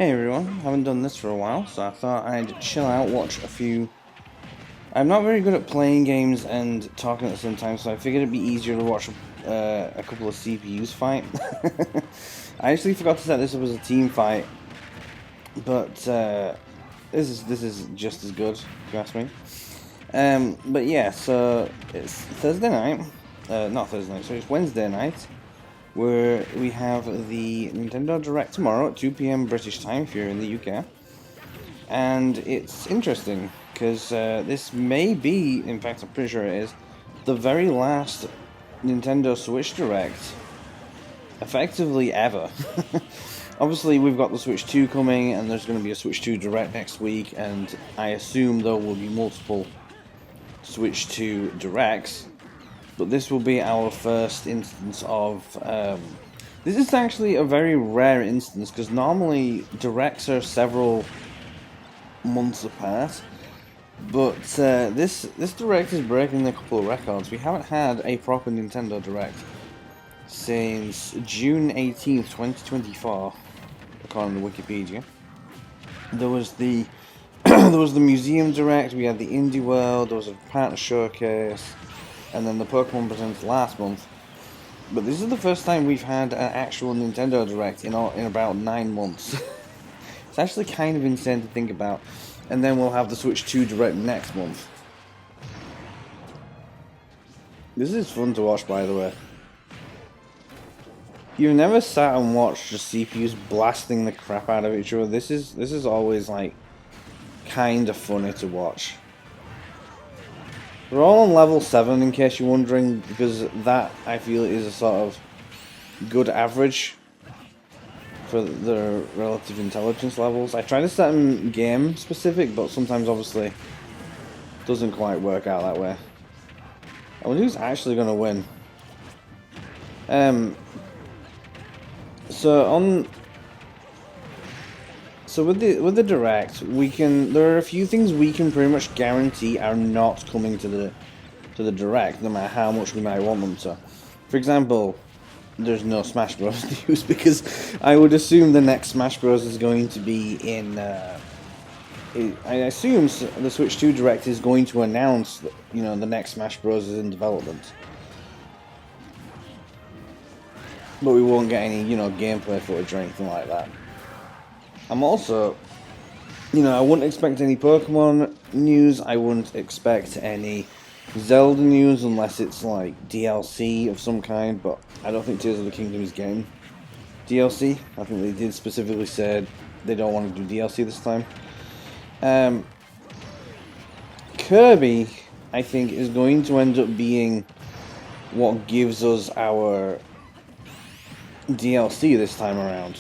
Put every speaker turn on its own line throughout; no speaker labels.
Hey everyone, haven't done this for a while, so I thought I'd chill out, watch a few... I'm not very good at playing games and talking at the same time, so I figured it'd be easier to watch a couple of CPUs fight. I actually forgot to set this up as a team fight, but this is just as good, if you ask me. But yeah, so it's Thursday night, not Thursday night, so it's Wednesday night, where we have the Nintendo Direct tomorrow at 2 PM British time if you're in the UK. And it's interesting because this may be, in fact I'm pretty sure it is, the very last Nintendo Switch Direct effectively ever. Obviously we've got the Switch 2 coming and there's going to be a Switch 2 Direct next week, and I assume there will be multiple Switch 2 Directs. But this will be our first instance of... this is actually a very rare instance, because normally Directs are several months apart. But this Direct is breaking a couple of records. We haven't had a proper Nintendo Direct since June 18th, 2024, according to Wikipedia. There was the there was the Museum Direct, we had the Indie World, there was a partner showcase, and then the Pokemon Presents last month. But this is the first time we've had an actual Nintendo Direct in about 9 months. It's actually kind of insane to think about. And then we'll have the Switch 2 Direct next month. This is fun to watch, by the way. You've never sat and watched just CPUs blasting the crap out of each other. This is always like kind of funny to watch. We're all on level 7 in case you're wondering, because that I feel is a sort of good average for the relative intelligence levels. I try to set them game specific, but sometimes obviously doesn't quite work out that way. I wonder who's actually going to win. So with the Direct, there are a few things we can pretty much guarantee are not coming to the Direct, no matter how much we might want them to. For example, there's no Smash Bros. News, because I would assume the next Smash Bros. Is going to be in... I assume the Switch 2 Direct is going to announce that, you know, the next Smash Bros. Is in development. But we won't get any, you know, gameplay footage or anything like that. I'm also, you know, I wouldn't expect any Pokemon news, I wouldn't expect any Zelda news unless it's like DLC of some kind, but I don't think Tears of the Kingdom is getting DLC. I think they did specifically say they don't want to do DLC this time. Kirby, I think, is going to end up being what gives us our DLC this time around.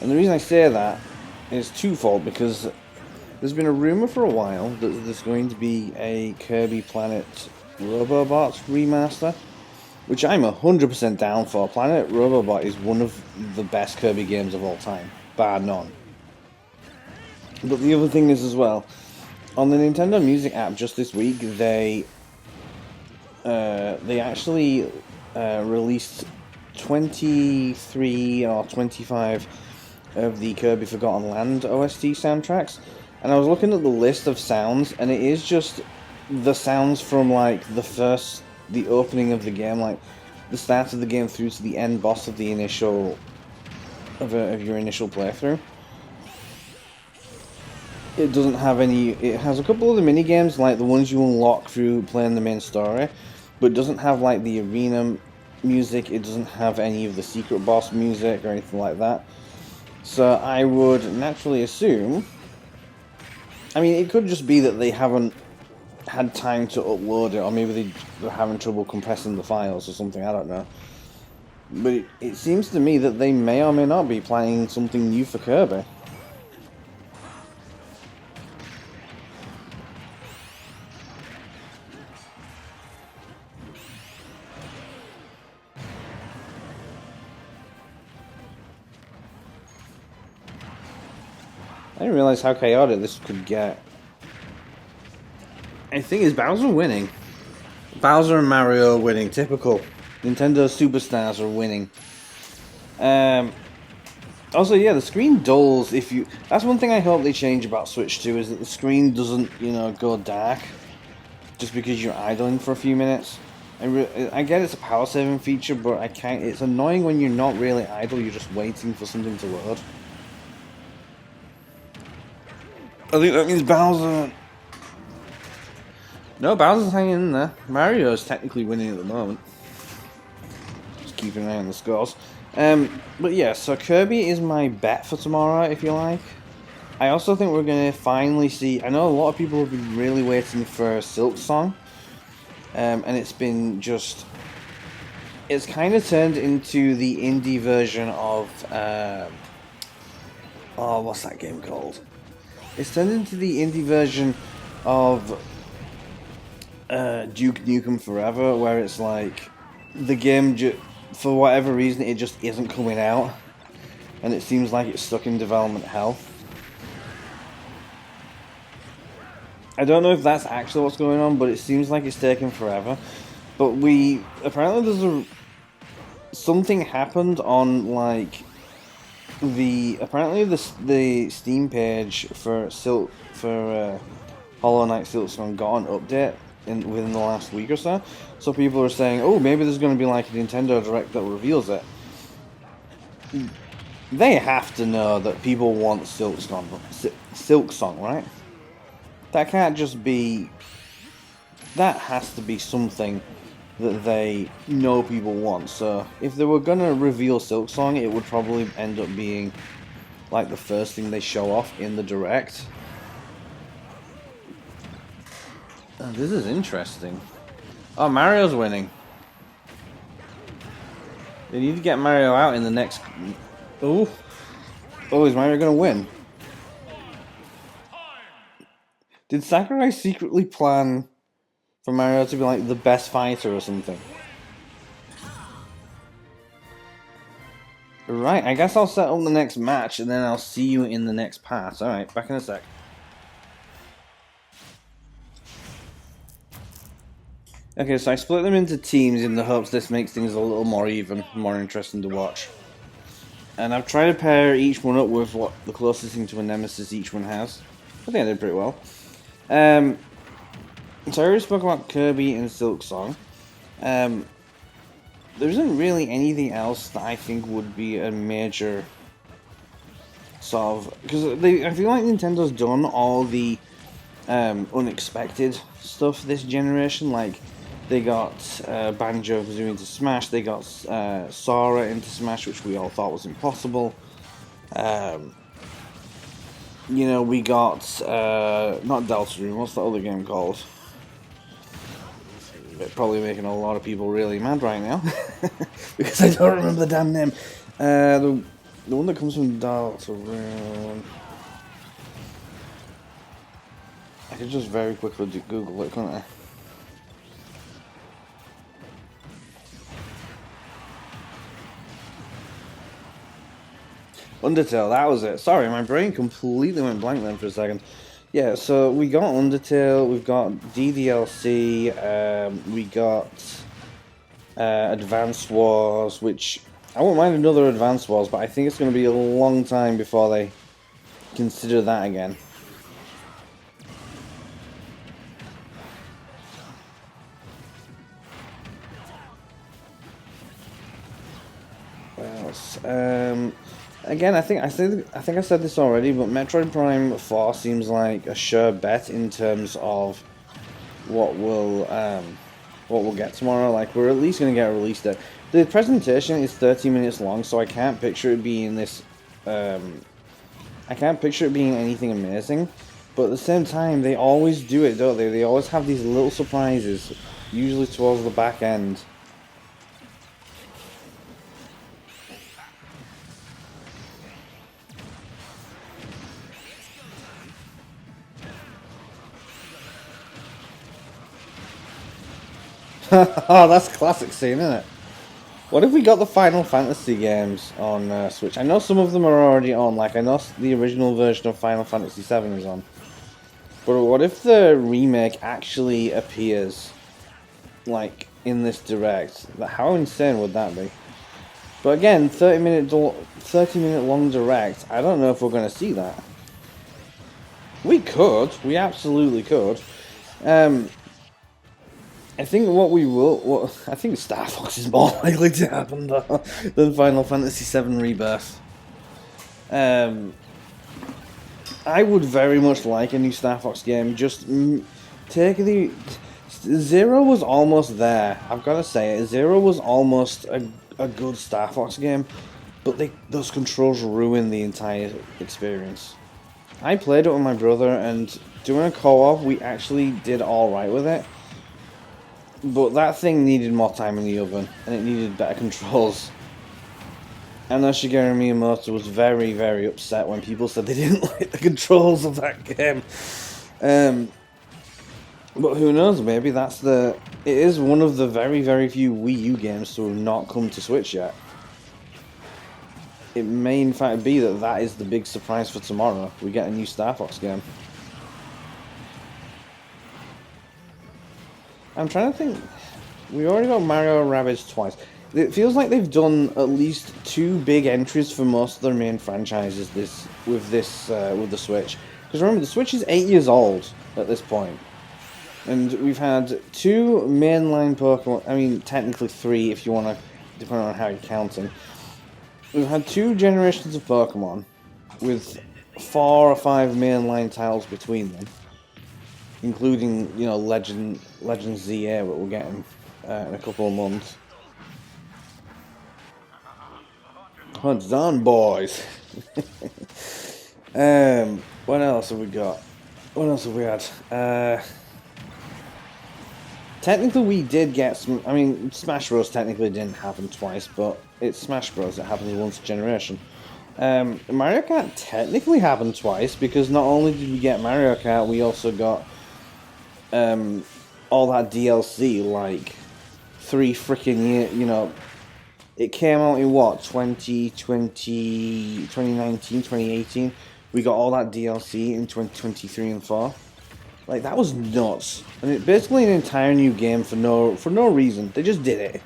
And the reason I say that is twofold, because there's been a rumor for a while that there's going to be a Kirby Planet Robobot remaster, which I'm 100% down for. Planet Robobot is one of the best Kirby games of all time, bar none. But the other thing is as well, on the Nintendo Music app just this week, they actually released 23 or 25 of the Kirby Forgotten Land OST soundtracks, and I was looking at the list of sounds, and it is just the sounds from like the opening of the game, like the start of the game through to the end boss of the your initial playthrough. It doesn't have any. It has a couple of the mini games, like the ones you unlock through playing the main story, but it doesn't have like the arena music. It doesn't have any of the secret boss music or anything like that. So I would naturally assume... I mean, it could just be that they haven't had time to upload it, or maybe they're having trouble compressing the files or something, I don't know. But it seems to me that they may or may not be planning something new for Kirby. I didn't realize how chaotic this could get. I think is Bowser winning. Bowser and Mario winning. Typical. Nintendo superstars are winning. Also, yeah, the screen dulls if you... That's one thing I hope they change about Switch 2, is that the screen doesn't, you know, go dark just because you're idling for a few minutes. I get it's a power saving feature, but I can't... It's annoying when you're not really idle, you're just waiting for something to load. I think that means Bowser... No, Bowser's hanging in there. Mario's technically winning at the moment. Just keeping an eye on the scores. But yeah, so Kirby is my bet for tomorrow, if you like. I also think we're going to finally see... I know a lot of people have been really waiting for Silksong. And it's been just... It's kind of turned into the indie version of... oh, what's that game called? It's turned into the indie version of Duke Nukem Forever, where it's like the game, for whatever reason, it just isn't coming out, and it seems like it's stuck in development hell. I don't know if that's actually what's going on, but it seems like it's taking forever. But apparently there's something happened on like apparently the Steam page for Hollow Knight Silksong got an update within the last week or so. So people are saying, oh, maybe there's going to be like a Nintendo Direct that reveals it. They have to know that people want Silksong, right? That can't just be... That has to be something that they know people want. So if they were going to reveal Silksong, it would probably end up being like the first thing they show off in the Direct. Oh, this is interesting. Oh, Mario's winning. They need to get Mario out in the next... Oh, is Mario going to win? Did Sakurai secretly plan for Mario to be like the best fighter or something? Right, I guess I'll set up the next match and then I'll see you in the next part. Alright, back in a sec. Okay, so I split them into teams in the hopes this makes things a little more even, more interesting to watch. And I've tried to pair each one up with what the closest thing to a nemesis each one has. I think I did pretty well. So I already spoke about Kirby and Silksong. There isn't really anything else that I think would be a major sort of... Because I feel like Nintendo's done all the unexpected stuff this generation. Like, they got Banjo-Kazooie into Smash, they got Sora into Smash, which we all thought was impossible. You know, we got... not Deltarune, what's the other game called? Probably making a lot of people really mad right now because I don't remember the damn name. The one that comes from Deltarune. I could just very quickly Google it, couldn't I? Undertale, that was it. Sorry, my brain completely went blank then for a second. Yeah, so we got Undertale, we've got DDLC, we got Advance Wars, which I won't mind another Advance Wars, but I think it's going to be a long time before they consider that again. What else? Again, I think I said this already, but Metroid Prime 4 seems like a sure bet in terms of what we'll get tomorrow. Like, we're at least going to get a release date. The presentation is 30 minutes long, so I can't picture it being this... I can't picture it being anything amazing, but at the same time, they always do it, don't they? They always have these little surprises, usually towards the back end. Oh, that's a classic scene, isn't it? What if we got the Final Fantasy games on Switch? I know some of them are already on, like I know the original version of Final Fantasy VII is on. But what if the remake actually appears, like, in this Direct? How insane would that be? But again, 30-minute long direct. I don't know if we're going to see that. We could. We absolutely could. I think what we will... I think Star Fox is more likely to happen though, than Final Fantasy VII Rebirth. I would very much like a new Star Fox game. Just take the... Zero was almost there. I've got to say it. Zero was almost a good Star Fox game. But those controls ruined the entire experience. I played it with my brother, and doing a co-op, we actually did alright with it. But that thing needed more time in the oven, and it needed better controls. And Shigeru Miyamoto was very, very upset when people said they didn't like the controls of that game. But who knows, maybe that's it is one of the very, very few Wii U games to have not come to Switch yet. It may in fact be that is the big surprise for tomorrow. We get a new Star Fox game. I'm trying to think. We already got Mario Rabbids twice. It feels like they've done at least 2 big entries for most of their main franchises with the Switch. Because remember, the Switch is 8 years old at this point. And we've had 2 mainline Pokemon. I mean, technically 3 if you want to, depending on how you're counting. We've had 2 generations of Pokemon with 4 or 5 mainline titles between them, including, you know, Legend ZA, what we're getting in a couple of months. Hunt's on, boys. What else have we got? What else have we had? Technically, we did get some. I mean, Smash Bros. Technically didn't happen twice, but it's Smash Bros. It happens once a generation. Mario Kart technically happened twice because not only did we get Mario Kart, we also got all that DLC, like 3 freaking years. You know, it came out in what 2020, 2019, 2018. We got all that DLC in 2023 and 4. Like, that was nuts. And it's basically an entire new game for no reason. They just did it.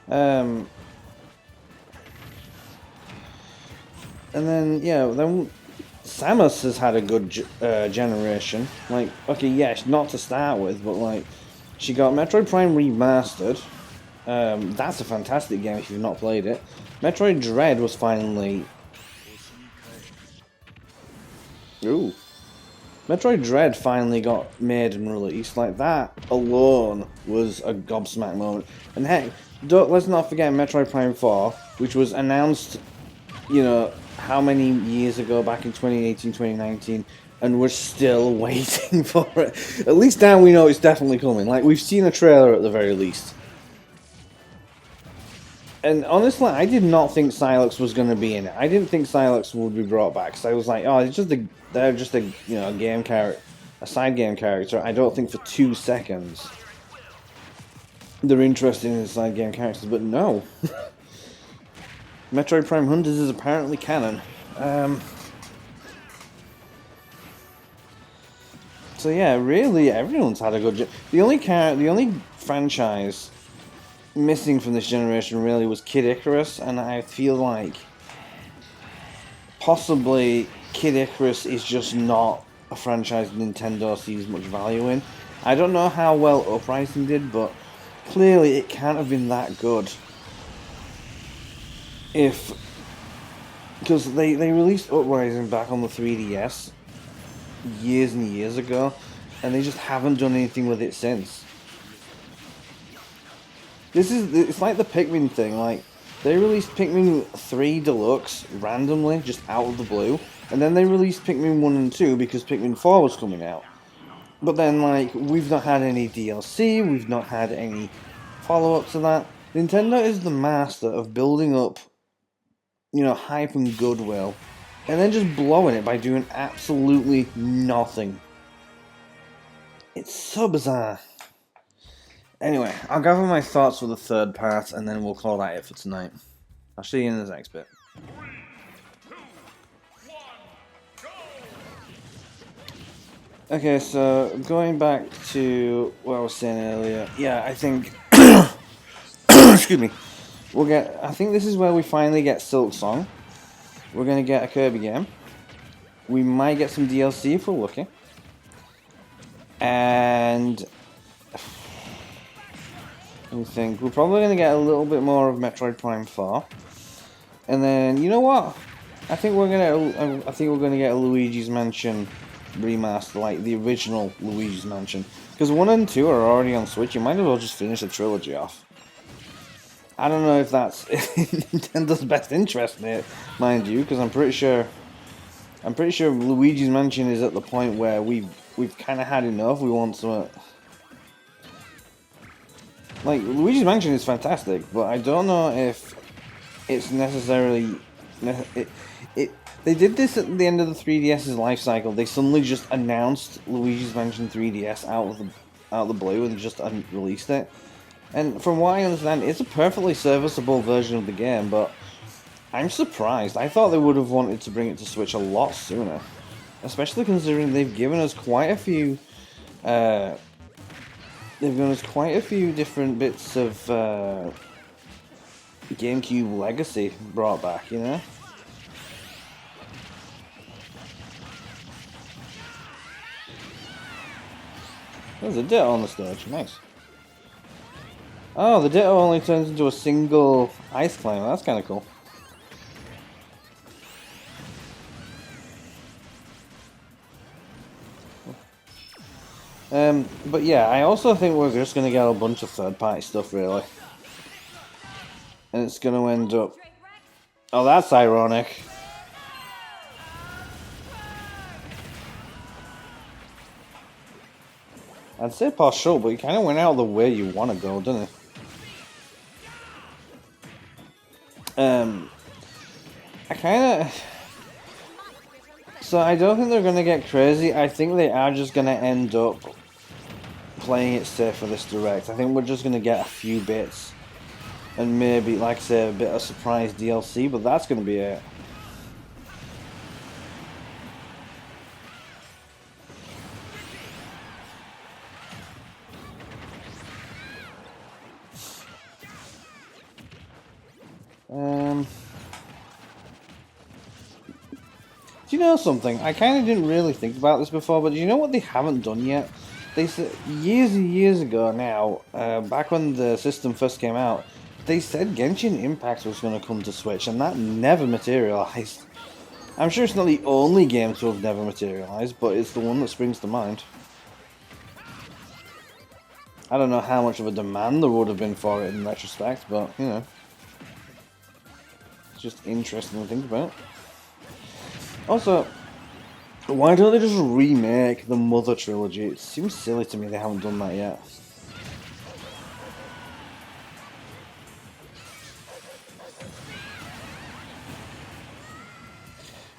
And then, yeah, then Samus has had a good generation. Like, okay, yeah, not to start with, but, like, she got Metroid Prime Remastered. That's a fantastic game if you've not played it. Metroid Dread was finally... Ooh. Metroid Dread finally got made and released. Like, that alone was a gobsmack moment. And heck, let's not forget Metroid Prime 4, which was announced, you know, how many years ago, back in 2018, 2019, and we're still waiting for it. At least now we know it's definitely coming. Like, we've seen a trailer at the very least. And honestly, I did not think Sylex was going to be in it. I didn't think Sylex would be brought back. So I was like, oh, they're just a you know, game character, a side game character. I don't think for 2 seconds they're interested in the side game characters, but no. Metroid Prime Hunters is apparently canon. So yeah, really, everyone's had a good. The only franchise missing from this generation really was Kid Icarus, and I feel like possibly Kid Icarus is just not a franchise Nintendo sees much value in. I don't know how well Uprising did, but clearly it can't have been that good. Because they released Uprising back on the 3DS years and years ago, and they just haven't done anything with it since. It's like the Pikmin thing. Like, they released Pikmin 3 Deluxe randomly, just out of the blue, and then they released Pikmin 1 and 2 because Pikmin 4 was coming out. But then, like, we've not had any DLC, we've not had any follow-up to that. Nintendo is the master of building up, you know, hype and goodwill, and then just blowing it by doing absolutely nothing. It's so bizarre. Anyway, I'll gather my thoughts for the third part, and then we'll call that it for tonight. I'll see you in the next bit.
3, 2, 1, go!
Okay, so going back to what I was saying earlier, yeah, I think, excuse me, we'll get. I think this is where we finally get Silk Song. We're gonna get a Kirby game. We might get some DLC if we're lucky. And let me think. We're probably gonna get a little bit more of Metroid Prime 4. And then you know what? I think we're gonna get a Luigi's Mansion remaster, like the original Luigi's Mansion. Because 1 and 2 are already on Switch. You might as well just finish the trilogy off. I don't know if that's Nintendo's best interest in it, mind you, because I'm pretty sure Luigi's Mansion is at the point where we've kind of had enough. We want some. Like Luigi's Mansion is fantastic, but I don't know if it's necessarily. They did this at the end of the 3DS's life cycle. They suddenly just announced Luigi's Mansion 3DS out of the blue and just released it. And from what I understand, it's a perfectly serviceable version of the game, but I'm surprised. I thought they would have wanted to bring it to Switch a lot sooner. Especially considering they've given us quite a few different bits of GameCube legacy brought back, you know? There's a Ditto on the stage, nice. Oh, the Ditto only turns into a single ice climber, that's kind of cool. But yeah, I also think we're just going to get a bunch of third-party stuff, really. And it's going to end up... Oh, that's ironic. I'd say partial, but he kind of went out the way you want to go, didn't he? I kind of... So I don't think they're going to get crazy. I think they are just going to end up playing it safe for this direct. I think we're just going to get a few bits. And maybe, like I say, a bit of surprise DLC, but that's going to be it. Do you know something? I kind of didn't really think about this before, but do you know what they haven't done yet? They said years and years ago now, back when the system first came out, they said Genshin Impact was going to come to Switch, and that never materialized. I'm sure it's not the only game to have never materialized, but it's the one that springs to mind. I don't know how much of a demand there would have been for it in retrospect, but, you know. It's just interesting to think about. Also, why don't they just remake the Mother trilogy? It seems silly to me they haven't done that yet.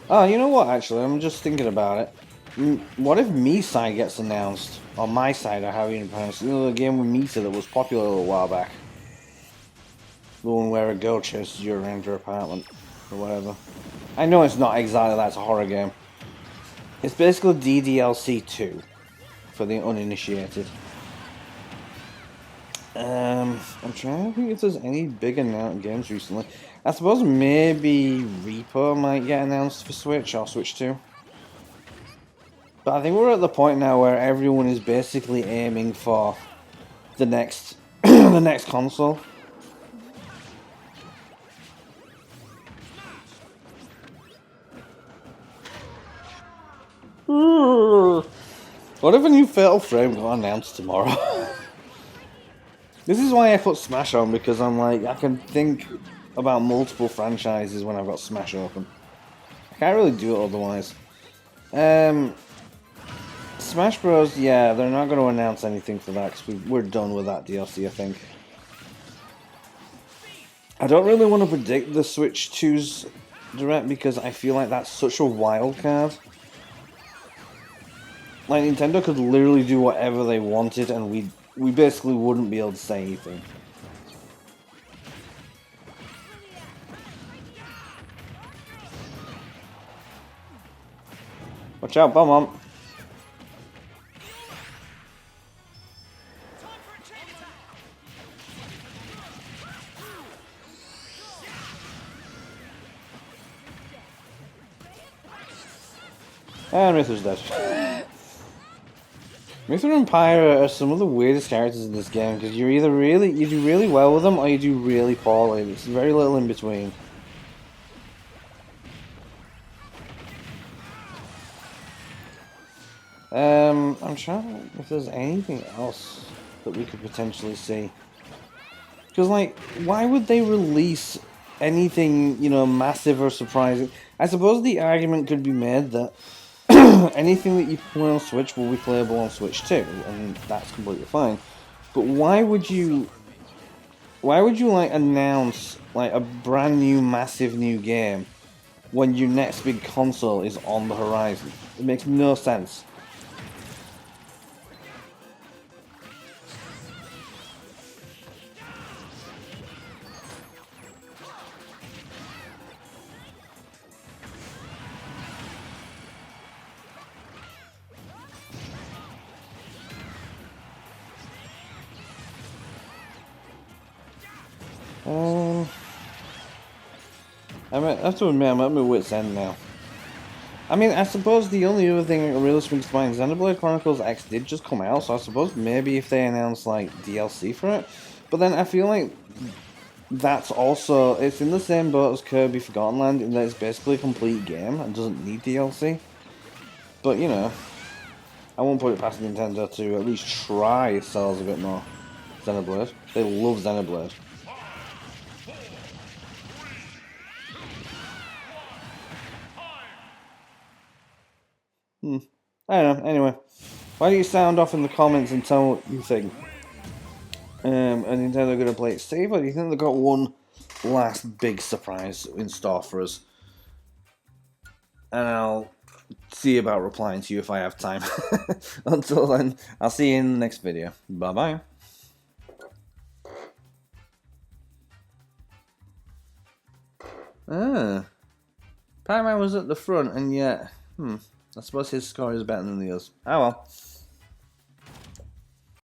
Oh, you know what, actually, I'm just thinking about it. What if Misai gets announced? Or My Side, or how you pronounce it. You know, the game with Misa that was popular a little while back. The one where a girl chases you around your apartment, or whatever. I know it's not exactly that, it's a horror game. It's basically DDLC 2 for the uninitiated. I'm trying to think if there's any big announced games recently. I suppose maybe Reaper might get announced for Switch or Switch 2. But I think we're at the point now where everyone is basically aiming for the next the next console. What if a new Fatal Frame got announced tomorrow? This is why I put Smash on, because I'm like, I can think about multiple franchises when I've got Smash open. I can't really do it otherwise. Smash Bros, yeah, they're not going to announce anything for that, because we're done with that DLC, I think. I don't really want to predict the Switch 2's direct, because I feel like that's such a wild card. Like, Nintendo could literally do whatever they wanted, and we basically wouldn't be able to say anything. Watch out, Bomb. And Mithra's dead. Mithra and Pyra are some of the weirdest characters in this game because you do really well with them or you do really poorly. There's very little in between. I'm trying to think if there's anything else that we could potentially see. Because, like, why would they release anything, you know, massive or surprising? I suppose the argument could be made that anything that you play on Switch will be playable on Switch too, and that's completely fine. But why would you like announce like a brand new massive new game when your next big console is on the horizon? It makes no sense. I have to admit, I'm at my wit's end now. I mean, I suppose the only other thing that really springs to mind, Xenoblade Chronicles X did just come out, so I suppose maybe if they announce like DLC for it, but then I feel like that's also, it's in the same boat as Kirby Forgotten Land in that it's basically a complete game and doesn't need DLC. But you know, I won't put it past Nintendo to at least try to sell us a bit more Xenoblade. They love Xenoblade. I don't know, anyway. Why don't you sound off in the comments and tell what you think? Are Nintendo going to play it safe, or do you think they've got one last big surprise in store for us? And I'll see about replying to you if I have time. Until then, I'll see you in the next video. Bye-bye. Pac-Man was at the front, and yet, I suppose his score is better than the others. Oh well.